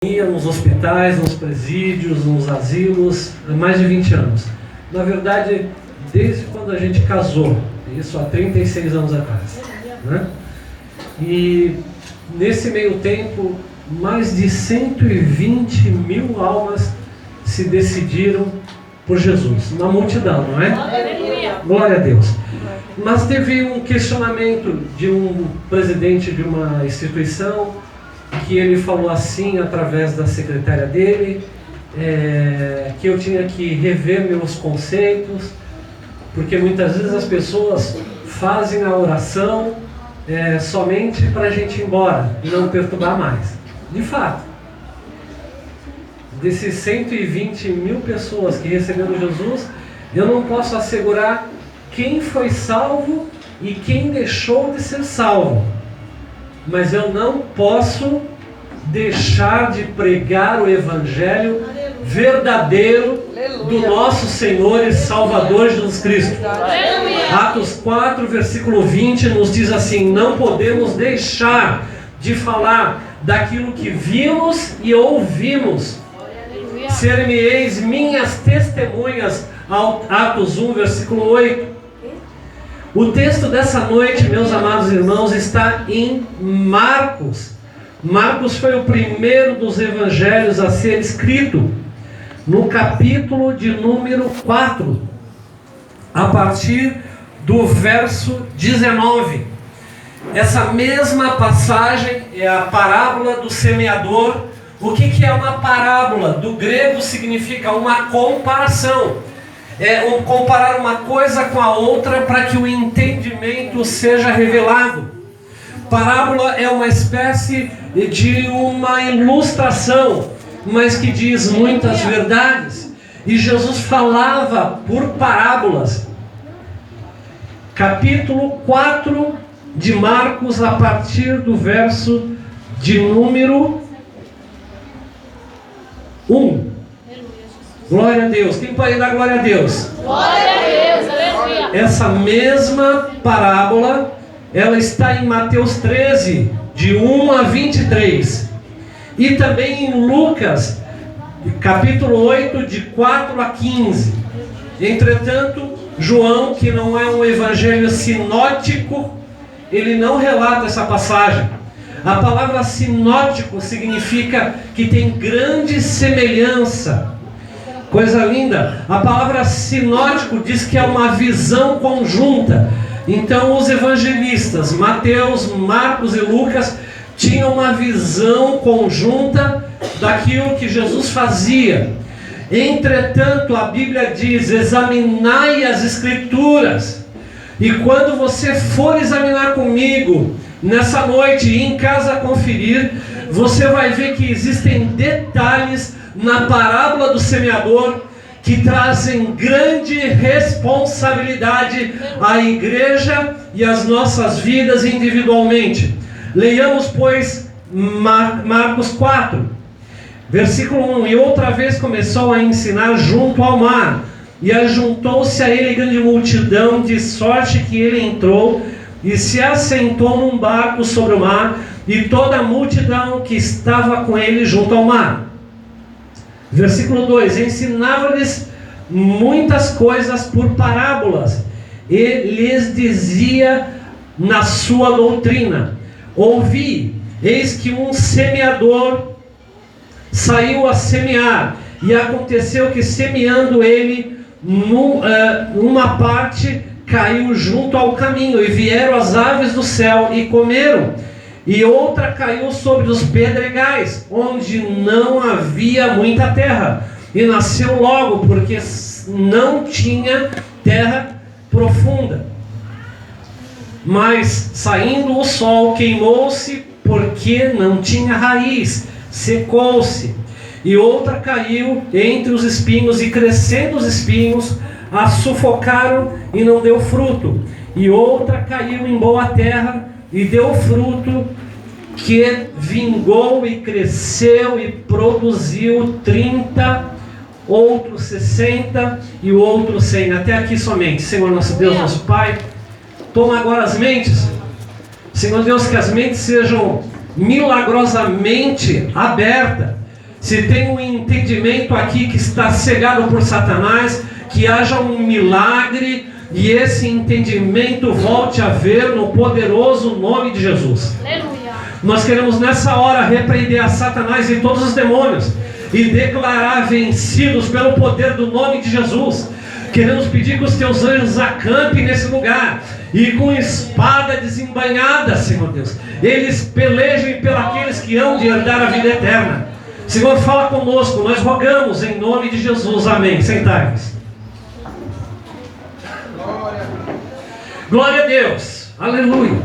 Nos hospitais, nos presídios, nos asilos, há mais de 20 anos. Na verdade, desde quando a gente casou, isso há 36 anos atrás, né? E nesse meio tempo, mais de 120 mil almas se decidiram por Jesus, na multidão, não é? Glória a Deus. Mas teve um questionamento de um presidente de uma instituição, que ele falou assim através da secretária dele, que eu tinha que rever meus conceitos, porque muitas vezes as pessoas fazem a oração somente para a gente ir embora e não perturbar mais. De fato, desses 120 mil pessoas que receberam Jesus, eu não posso assegurar quem foi salvo e quem deixou de ser salvo. Mas eu não posso deixar de pregar o Evangelho verdadeiro do nosso Senhor e Salvador Jesus Cristo. Atos 4, versículo 20 nos diz assim: não podemos deixar de falar daquilo que vimos e ouvimos. Ser-me-eis minhas testemunhas. Atos 1, versículo 8. O texto dessa noite, meus amados irmãos, está em Marcos. Marcos foi o primeiro dos evangelhos a ser escrito, no capítulo de número 4, a partir do verso 19. Essa mesma passagem é a parábola do semeador. O que é uma parábola? Do grego significa uma comparação. Comparar uma coisa com a outra para que o entendimento seja revelado. Parábola é uma espécie de uma ilustração, mas que diz muitas verdades. E Jesus falava por parábolas. Capítulo 4 de Marcos, a partir do verso de número 1. Glória a Deus. Quem pode dar glória a Deus? Glória a Deus, aleluia. Essa mesma parábola, ela está em Mateus 13, de 1 a 23. E também em Lucas, capítulo 8, de 4 a 15. Entretanto, João, que não é um evangelho sinótico, ele não relata essa passagem. A palavra sinótico significa que tem grande semelhança. Coisa linda. A palavra sinótico diz que é uma visão conjunta. Então os evangelistas Mateus, Marcos e Lucas tinham uma visão conjunta daquilo que Jesus fazia. Entretanto, a Bíblia diz: examinai as Escrituras. E quando você for examinar comigo nessa noite e em casa conferir, você vai ver que existem detalhes na parábola do semeador que trazem grande responsabilidade à igreja e às nossas vidas individualmente. Leiamos, pois, Marcos 4, versículo 1. E outra vez começou a ensinar junto ao mar, e ajuntou-se a ele grande multidão, de sorte que ele entrou e se assentou num barco sobre o mar, e toda a multidão que estava com ele junto ao mar. Versículo 2: ensinava-lhes muitas coisas por parábolas, e lhes dizia na sua doutrina: ouvi, eis que um semeador saiu a semear, e aconteceu que, semeando ele, numa parte caiu junto ao caminho, e vieram as aves do céu e comeram. E outra caiu sobre os pedregais, onde não havia muita terra, e nasceu logo, porque não tinha terra profunda. Mas saindo o sol, queimou-se, porque não tinha raiz, secou-se. E outra caiu entre os espinhos, e crescendo os espinhos, a sufocaram e não deu fruto. E outra caiu em boa terra, e deu fruto, que vingou e cresceu e produziu 30, outro 60 e o outro 100. Até aqui somente. Senhor nosso Deus, nosso Pai, toma agora as mentes. Senhor Deus, que as mentes sejam milagrosamente abertas Se tem um entendimento aqui que está cegado por Satanás, que haja um milagre e esse entendimento volte a ver no poderoso nome de Jesus. Aleluia. Nós queremos nessa hora repreender a Satanás e todos os demônios e declarar vencidos pelo poder do nome de Jesus. Queremos pedir que os teus anjos acampem nesse lugar e com espada desembainhada, Senhor Deus, eles pelejem pelos que hão de herdar a vida eterna. Senhor, fala conosco, nós rogamos em nome de Jesus, amém. Sentai-vos. Glória a Deus, aleluia.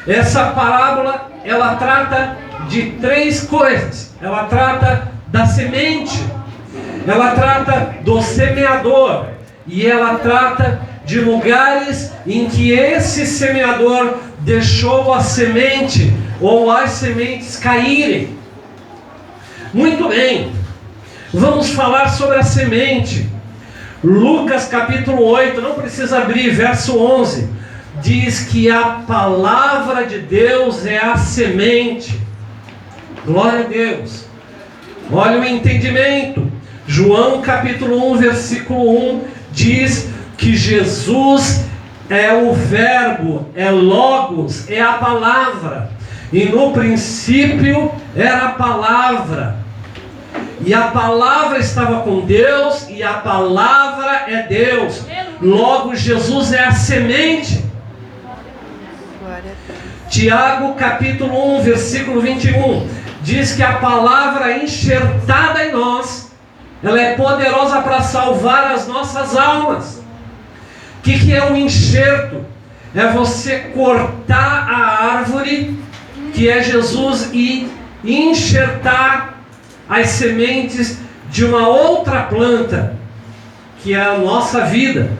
Essa parábola, ela trata de 3 coisas. Ela trata da semente, ela trata do semeador e ela trata de lugares em que esse semeador deixou a semente ou as sementes caírem. Muito bem, vamos falar sobre a semente. Lucas capítulo 8, não precisa abrir, verso 11, diz que a palavra de Deus é a semente. Glória a Deus. Olha o entendimento. João capítulo 1, versículo 1 diz que Jesus é o verbo, é logos, é a palavra. E no princípio era a palavra. E a palavra estava com Deus, e a palavra é Deus. Logo, Jesus é a semente. Tiago capítulo 1, versículo 21, diz que a palavra enxertada em nós, ela é poderosa para salvar as nossas almas. O que é um enxerto? É você cortar a árvore, que é Jesus, e enxertar as sementes de uma outra planta, que é a nossa vida.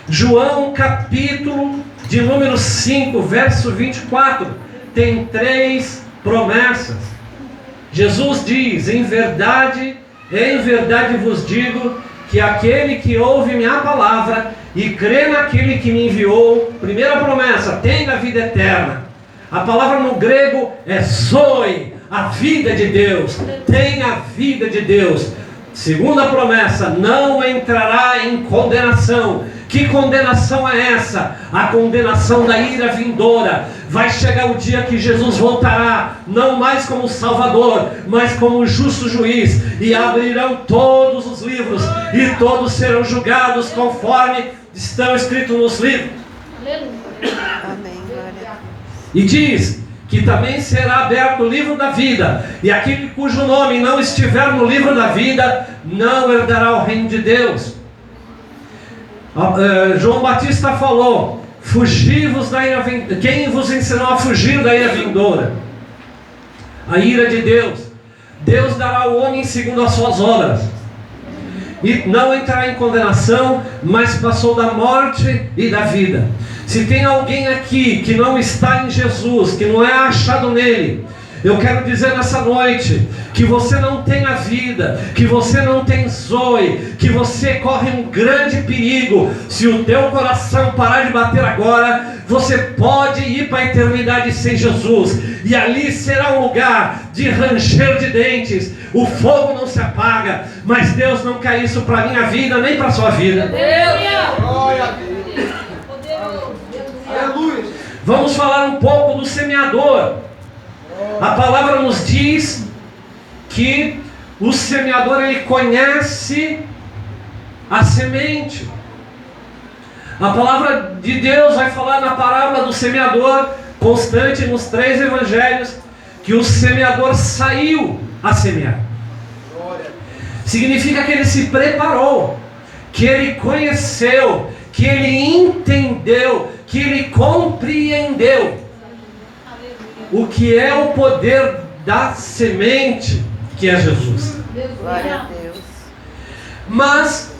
João capítulo de número 5, verso 24, tem 3 promessas. Jesus diz: em verdade vos digo, que aquele que ouve minha palavra e crê naquele que me enviou, primeira promessa, tem a vida eterna. A palavra no grego é zoe, a vida de Deus, tem a vida de Deus. Segunda promessa, não entrará em condenação. Que condenação é essa? A condenação da ira vindoura. Vai chegar o dia que Jesus voltará, não mais como Salvador, mas como justo juiz, e abrirão todos os livros, e todos serão julgados conforme estão escritos nos livros. Amém. E diz que também será aberto o livro da vida, e aquele cujo nome não estiver no livro da vida não herdará o reino de Deus. João Batista falou: fugivos da ira vindoura. Quem vos ensinou a fugir da ira vindoura? A ira de Deus. Deus dará ao homem segundo as suas obras, e não entrará em condenação, mas passou da morte e da vida. Se tem alguém aqui que não está em Jesus, que não é achado nele, eu quero dizer nessa noite que você não tem a vida, que você não tem zoe, que você corre um grande perigo. Se o teu coração parar de bater agora, você pode ir para a eternidade sem Jesus, e ali será um lugar de ranger de dentes. O fogo não se apaga, mas Deus não quer isso para a minha vida, nem para a sua vida. Glória a Deus. Aleluia. Vamos falar um pouco do semeador. A palavra nos diz que o semeador, ele conhece a semente. A palavra de Deus vai falar na parábola do semeador, constante nos 3 evangelhos, que o semeador saiu a semear. Significa que ele se preparou, que ele conheceu, que ele entendeu, que ele compreendeu o que é o poder da semente, que é Jesus. Glória a Deus. Mas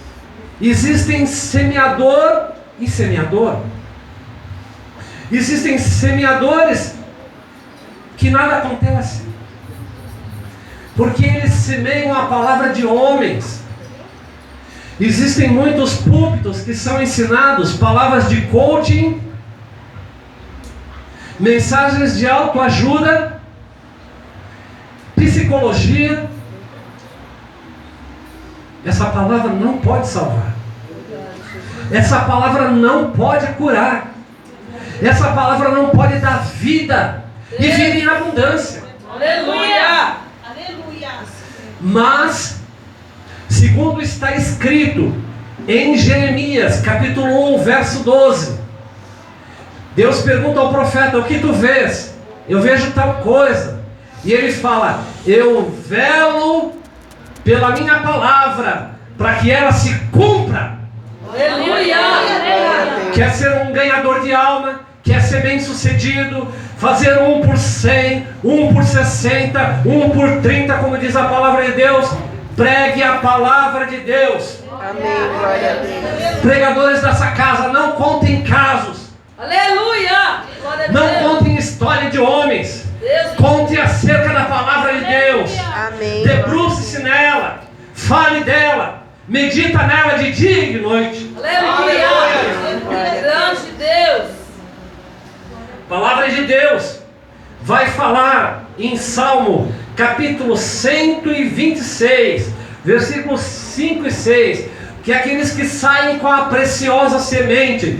existem semeador e semeador. Existem semeadores que nada acontece, porque eles semeiam a palavra de homens. Existem muitos púlpitos que são ensinados palavras de coaching, mensagens de autoajuda, psicologia, essa palavra não pode salvar. Essa palavra não pode curar. Essa palavra não pode dar vida e vida em abundância. Aleluia. Mas, segundo está escrito em Jeremias, capítulo 1, verso 12, Deus pergunta ao profeta: o que tu vês? Eu vejo tal coisa. E ele fala: eu velo pela minha palavra, para que ela se cumpra. Aleluia. Quer ser um ganhador de alma? Quer ser bem sucedido? Fazer 1 por 100, 1 por 60, 1 por 30, como diz a palavra de Deus? Pregue a palavra de Deus. Amém. Glória a Deus. Pregadores dessa casa, não contem casos. Aleluia. Glória a Não Deus. contem história de homens. Deus. Conte acerca da palavra de Deus. Amém. Debruce-se nela. Fale dela. Medita nela de dia e de noite. Aleluia. Grande Deus. Palavra de Deus vai falar em Salmo capítulo 126, versículos 5 e 6, que aqueles que saem com a preciosa semente,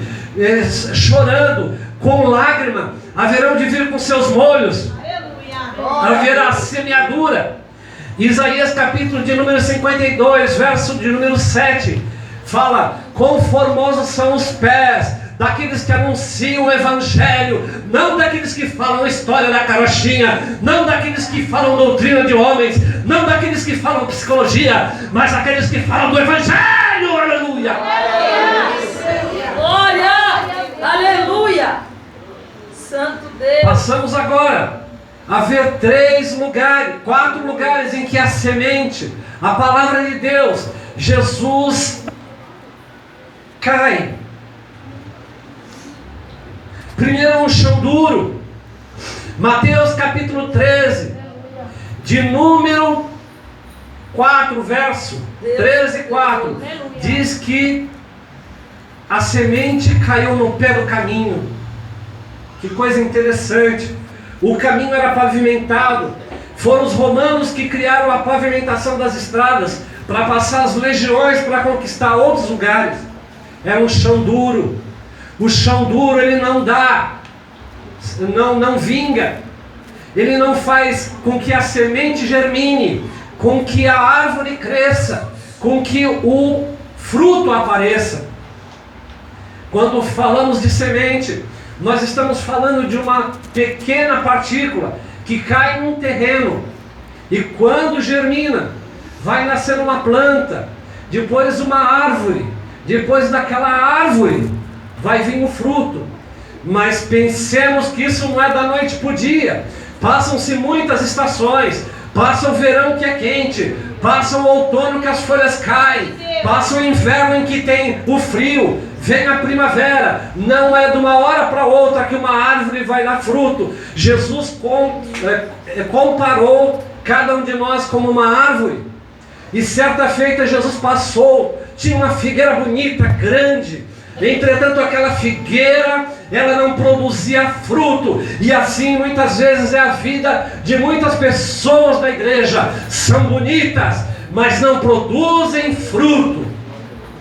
chorando, com lágrima, haverão de vir com seus molhos, haverá semeadura. Isaías capítulo de número 52, verso de número 7, fala: quão formosos são os pés daqueles que anunciam o Evangelho, não daqueles que falam a história da carochinha, não daqueles que falam doutrina de homens, não daqueles que falam psicologia, mas daqueles que falam do Evangelho. Aleluia! Glória. Aleluia. Santo Deus. Passamos agora a ver 4 lugares em que a semente, a palavra de Deus, Jesus, cai. Primeiro é um chão duro. Mateus capítulo 13, de número 4, verso 13 e 4, diz que a semente caiu no pé do caminho. Que coisa interessante. O caminho era pavimentado. Foram os romanos que criaram a pavimentação das estradas para passar as legiões para conquistar outros lugares. Era um chão duro. O chão duro ele não dá, não vinga. Ele não faz com que a semente germine, com que a árvore cresça, com que o fruto apareça. Quando falamos de semente, nós estamos falando de uma pequena partícula que cai num terreno e quando germina, vai nascer uma planta, depois uma árvore, depois daquela árvore vai vir o fruto. Mas pensemos que isso não é da noite para o dia. Passam-se muitas estações. Passa o verão que é quente, passa o outono que as folhas caem, passa o inverno em que tem o frio, vem a primavera. Não é de uma hora para outra que uma árvore vai dar fruto. Jesus comparou cada um de nós como uma árvore. E certa feita Jesus passou, tinha uma figueira bonita, grande. Entretanto aquela figueira, ela não produzia fruto. E assim muitas vezes é a vida de muitas pessoas da igreja. São bonitas, mas não produzem fruto.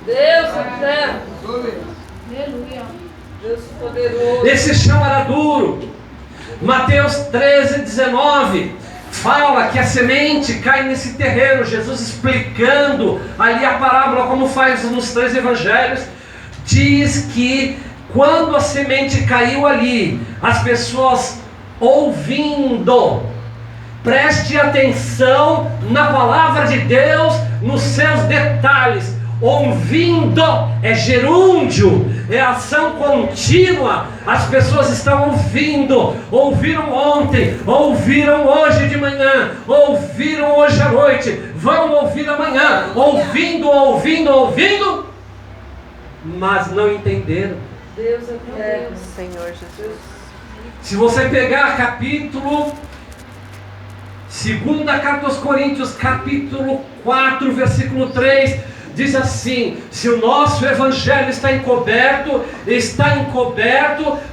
Deus eterno. Aleluia. Deus poderoso. Esse chão era duro. Mateus 13, 19 fala que a semente cai nesse terreno. Jesus explicando ali a parábola como faz nos 3 evangelhos. Diz que quando a semente caiu ali, as pessoas ouvindo, preste atenção na palavra de Deus, nos seus detalhes. Ouvindo é gerúndio, é ação contínua. As pessoas estão ouvindo, ouviram ontem, ouviram hoje de manhã, ouviram hoje à noite, vão ouvir amanhã, ouvindo, mas não entenderam. Deus eterno. Senhor Jesus. Se você pegar capítulo 2 carta aos Coríntios, capítulo 4, versículo 3, diz assim: se o nosso evangelho está encoberto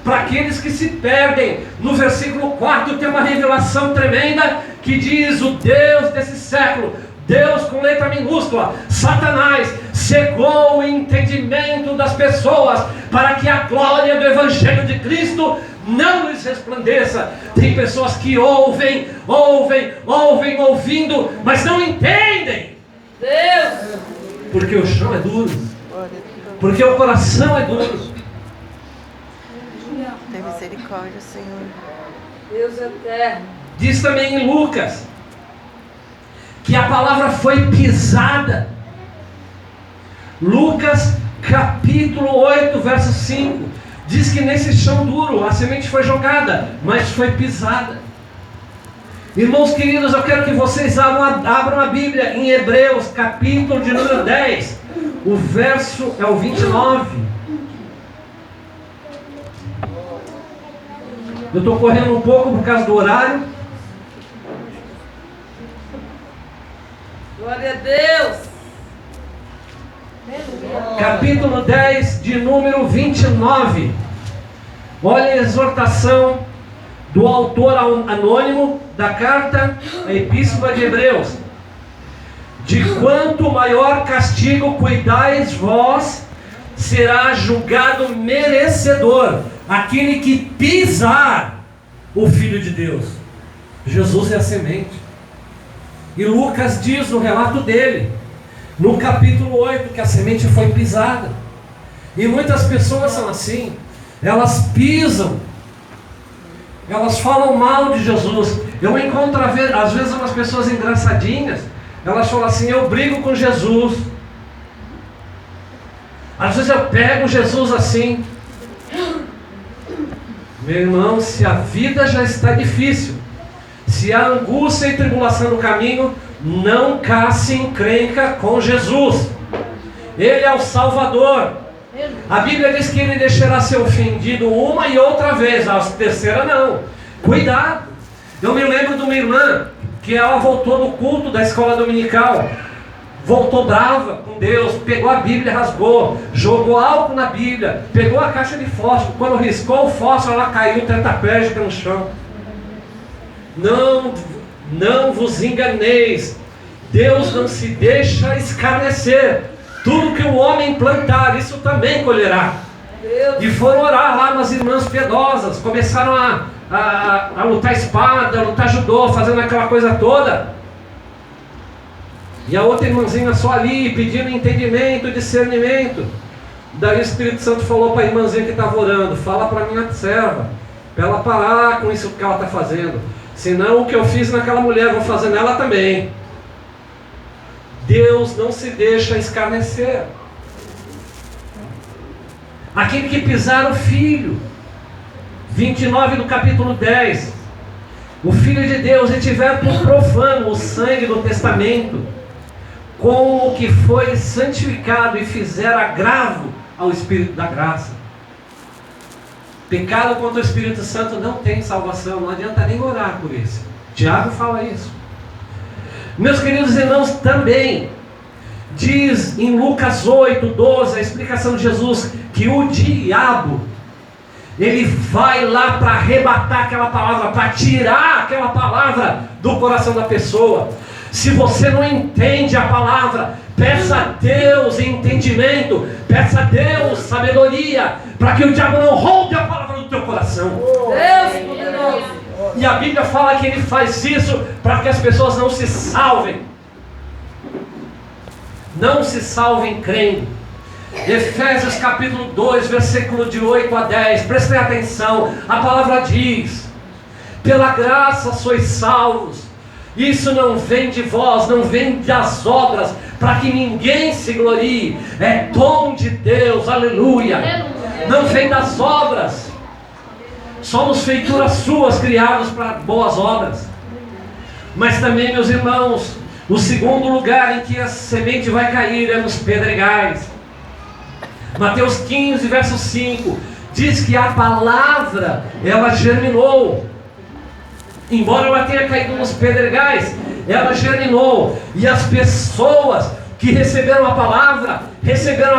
para aqueles que se perdem. No versículo 4 tem uma revelação tremenda que diz: o Deus desse século, Deus com letra minúscula, Satanás, cegou o entendimento das pessoas para que a glória do evangelho de Cristo não lhes resplandeça. Tem pessoas que ouvem, ouvindo, mas não entendem. Deus. Porque o chão é duro, Glória a Deus. porque o coração é duro. Tem misericórdia, Senhor. Deus eterno. Diz também em Lucas que a palavra foi pisada. Lucas capítulo 8, verso 5, diz que nesse chão duro a semente foi jogada, mas foi pisada. Irmãos queridos, eu quero que vocês abram a Bíblia em Hebreus, capítulo de número 10. O verso é o 29. Eu estou correndo um pouco por causa do horário. Glória a Deus. Capítulo 10, de número 29. Olha a exortação do autor anônimo da carta, a Epístola de Hebreus. De quanto maior castigo cuidais vós, será julgado merecedor aquele que pisar o Filho de Deus. Jesus é a semente. E Lucas diz no relato dele, no capítulo 8, que a semente foi pisada. E muitas pessoas são assim. Elas pisam, elas falam mal de Jesus. Eu encontro às vezes umas pessoas engraçadinhas. Elas falam assim: eu brigo com Jesus. Às vezes eu pego Jesus assim. Meu irmão, se a vida já está difícil, se há angústia e tribulação no caminho, não casse encrenca com Jesus. Ele é o Salvador. A Bíblia diz que ele deixará ser ofendido uma e outra vez, a terceira não. Cuidado. Eu me lembro de uma irmã que ela voltou do culto da escola dominical, voltou brava com Deus, pegou a Bíblia, rasgou, jogou álcool na Bíblia, pegou a caixa de fósforo. Quando riscou o fósforo, ela caiu tetraplégica no chão. Não vos enganeis, Deus não se deixa escarnecer. Tudo que o homem plantar, isso também colherá. Deus. E foram orar lá umas irmãs piedosas, começaram a lutar espada, lutar judô, fazendo aquela coisa toda. E a outra irmãzinha só ali, pedindo entendimento, discernimento. Daí o Espírito Santo falou para a irmãzinha que estava orando: fala para a minha serva, para ela parar com isso que ela está fazendo. Senão o que eu fiz naquela mulher, vou fazer nela também. Deus não se deixa escarnecer. Aquele que pisar o Filho, 29 do capítulo 10, o Filho de Deus, e tiver por profano o sangue do testamento, com o que foi santificado, e fizer agravo ao Espírito da graça. Pecado contra o Espírito Santo não tem salvação, não adianta nem orar por isso. Tiago fala isso. Meus queridos irmãos, também diz em Lucas 8, 12, a explicação de Jesus, que o diabo, ele vai lá para arrebatar aquela palavra, para tirar aquela palavra do coração da pessoa. Se você não entende a palavra, peça a Deus entendimento, peça a Deus sabedoria, para que o diabo não roube a palavra do teu coração. Deus poderoso. E a Bíblia fala que ele faz isso para que as pessoas não se salvem. Não se salvem crendo. Efésios capítulo 2, versículo de 8 a 10. Prestem atenção. A palavra diz: pela graça sois salvos. Isso não vem de vós, não vem das obras, para que ninguém se glorie. É dom de Deus, aleluia. Não vem das obras. Somos feituras suas, criados para boas obras. Mas também, meus irmãos, o segundo lugar em que a semente vai cair é nos pedregais. Mateus 15, verso 5, diz que a palavra, ela germinou. Embora ela tenha caído nos pedregais, ela germinou. E as pessoas que que receberam a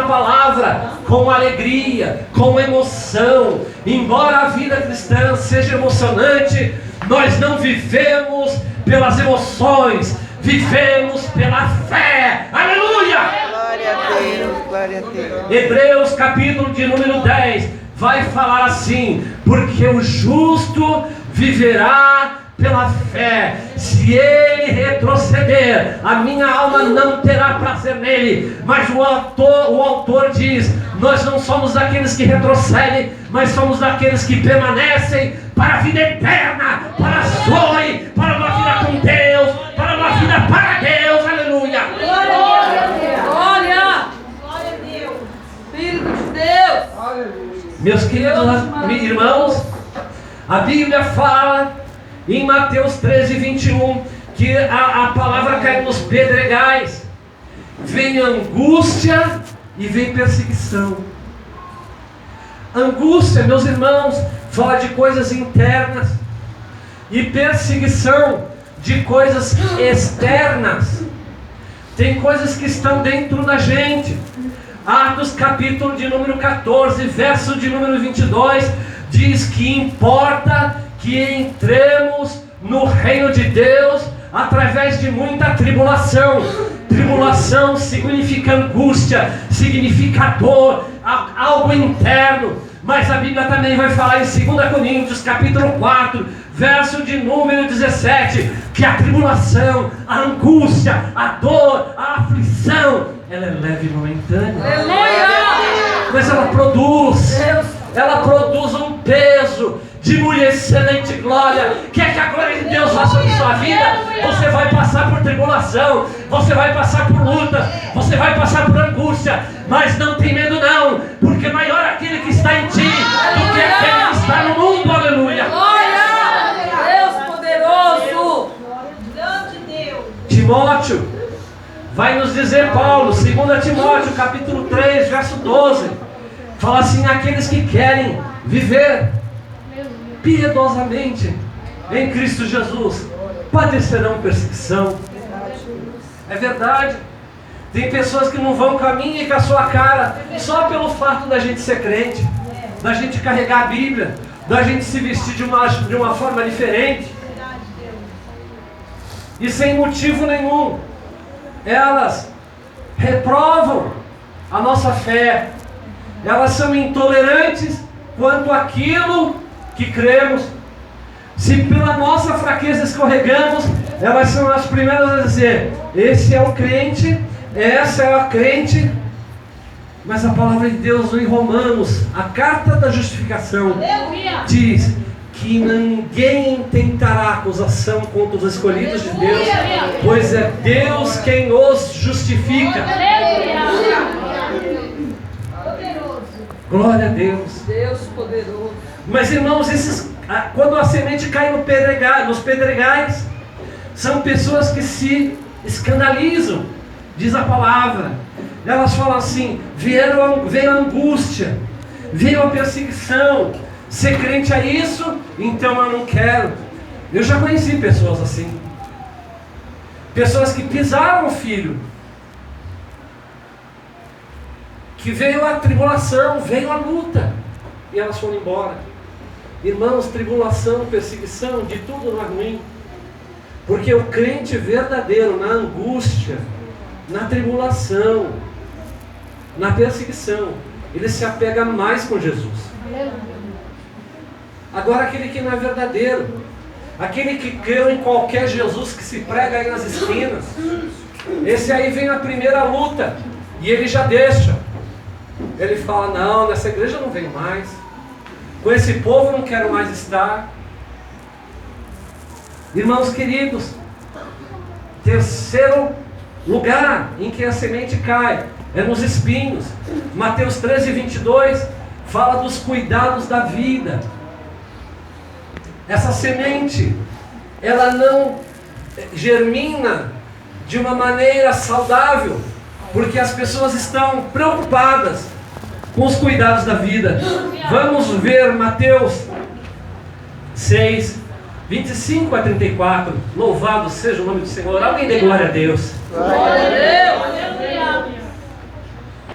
palavra com alegria, com emoção. Embora a vida cristã seja emocionante, nós não vivemos pelas emoções, vivemos pela fé. Aleluia! Glória a Deus, glória a Deus. Hebreus capítulo de número 10 vai falar assim: porque o justo viverá pela fé. Se ele retroceder, a minha alma não terá prazer nele. Mas o autor diz: nós não somos daqueles que retrocedem, mas somos daqueles que permanecem para a vida eterna, para a Zoe, para uma vida com Deus, para uma vida para Deus. Aleluia! Glória! Filho de Deus! Meus queridos irmãos, a Bíblia fala em Mateus 13, 21, que a palavra cai nos pedregais. Vem angústia e vem perseguição. Angústia, meus irmãos, fala de coisas internas, e perseguição de coisas externas. Tem coisas que estão dentro da gente. Atos capítulo de número 14, verso de número 22, diz que importa que entremos no reino de Deus através de muita tribulação. Tribulação significa angústia, significa dor, algo interno. Mas a Bíblia também vai falar em 2 Coríntios capítulo 4, verso de número 17, que a tribulação, a angústia, a dor, a aflição, ela é leve e momentânea. Mas ela produz um peso de mulher excelente glória. Quer que a glória de Deus vá sobre sua vida? Você vai passar por tribulação, você vai passar por luta, você vai passar por angústia, mas não tem medo não, porque maior é aquele que está em ti do que aquele que está no mundo. Aleluia! Deus poderoso! Timóteo, vai nos dizer Paulo, 2 Timóteo capítulo 3, verso 12, fala assim: aqueles que querem viver piedosamente em Cristo Jesus padecerão perseguição. É verdade. Tem pessoas que não vão caminhar com a sua cara só pelo fato da gente ser crente, da gente carregar a Bíblia, da gente se vestir de uma forma diferente, e sem motivo nenhum elas reprovam a nossa fé. Elas são intolerantes quanto àquilo que cremos. Se pela nossa fraqueza escorregamos, elas são as primeiras a dizer: esse é o crente, essa é a crente. Mas a palavra de Deus em Romanos, a carta da justificação, diz que ninguém tentará acusação contra os escolhidos de Deus, pois é Deus quem os justifica. Glória a Deus. Deus poderoso. Mas irmãos, quando a semente cai nos pedregais, são pessoas que se escandalizam, diz a palavra. Elas falam assim: veio a angústia, veio a perseguição. Ser crente é isso, então eu não quero. Eu já conheci pessoas assim, pessoas que pisaram o filho, que veio a tribulação, veio a luta, e elas foram embora. Irmãos, tribulação, perseguição, de tudo não é ruim, porque o crente verdadeiro, na angústia, na tribulação, na perseguição, ele se apega mais com Jesus. Agora, aquele que não é verdadeiro, aquele que creu em qualquer Jesus que se prega aí nas esquinas, esse aí vem na primeira luta e ele já deixa. Ele fala: não, nessa igreja eu não venho mais, com esse povo eu não quero mais estar. Irmãos queridos, terceiro lugar em que a semente cai é nos espinhos. Mateus 13, 22 fala dos cuidados da vida. Essa semente, ela não germina de uma maneira saudável, porque as pessoas estão preocupadas com os cuidados da vida. Vamos ver Mateus 6, 25 a 34. Louvado seja o nome do Senhor. Alguém dê glória a Deus. Glória a Deus.